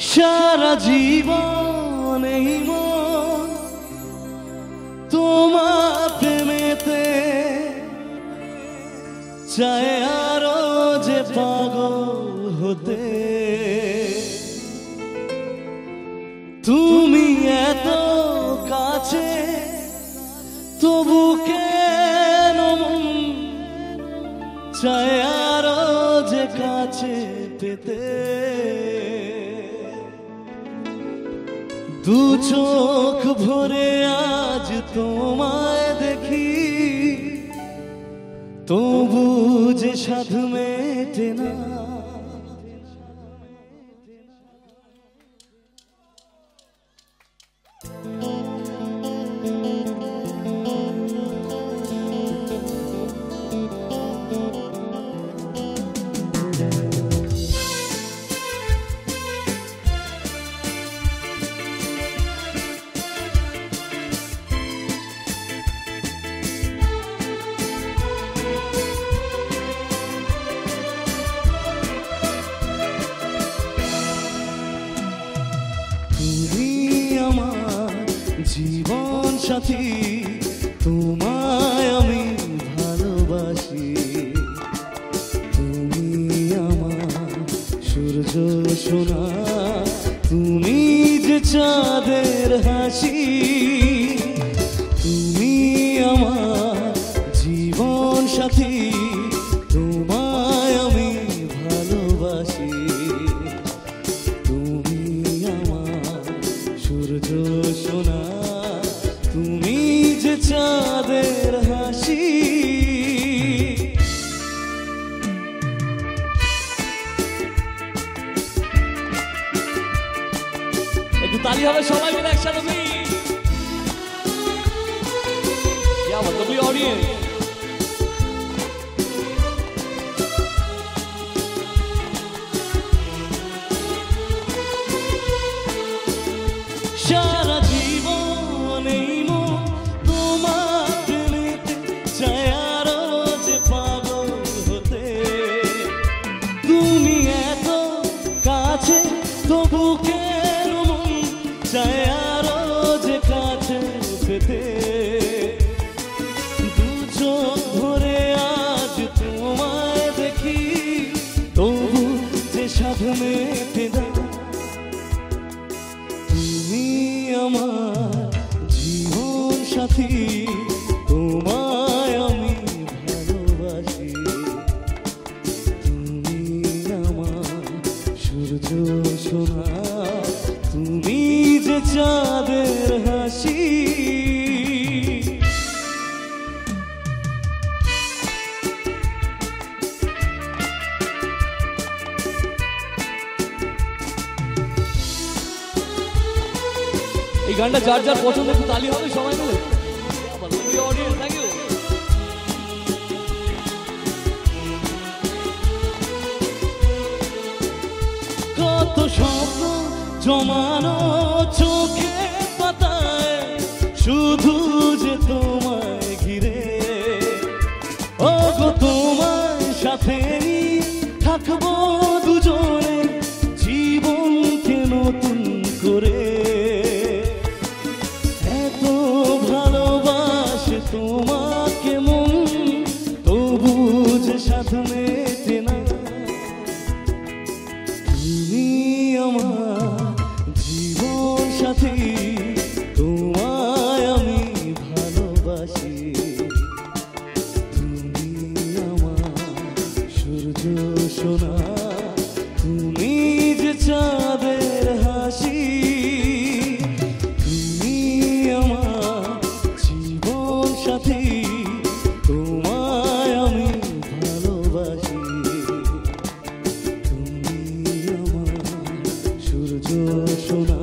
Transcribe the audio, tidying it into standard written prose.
সারা জীবন এই মন তোমার প্রেমেতে চায় আরো যে পাগল হতে। তুমি এত কাছে তবু কেন মন চায় আরো যে কাছে পেতে। দু চোখ ভরে আজ তোমায় দেখি তবু যে সাধ মেটে না। জীবন সাথী তোমায় আমি ভালোবাসি। তুমি আমার সূর্য সোনা, তুমি যে চাঁদের হাসি। তুমি আমার জীবন সাথী তোমায় আমি ভালোবাসি। তুমি আমার সূর্য সোনা, তুমি যে চাঁদের হাসি। একটু তালি হবে সবাই মিলে একসাথে। অডিয়েন্স সারা জীবন এই মন তোমার প্রেমেতে চায় আরো যে পাগল হতে। তুমি এত কাছে তবু কেন মন চায় আরো যে কাছে পেতে। দু চোখ ভরে আজ তোমায় দেখি তবু যে সাধ মেটে না। তুমি আমার জীবন সাথী তোমায় আমি ভালোবাসি। তুমি আমার সূর্য সোনা, তুমি যে চাঁদের হাসি। এই গানটা যার যার পছন্দ একটু তালি হবে সবাই মিলে। কত স্বপ্ন জমানো চোখে পাতায় শুধু যে তোমায় ঘিরে। ও গো তোমায় সাথে নিয়ে থাকবো দুজনে জীবনকে নতুন করে। তোমাকে মন তবু যে সাধ মেটে না। তুমি আমার জীবন সাথী তোমায় আমি ভালোবাসি। তুমি আমার সূর্য সোনা, তুমি যে চাঁদের হাসি। সাথী তোমায় আমি ভালোবাসি। তুমি আমার সূর্য সোনা।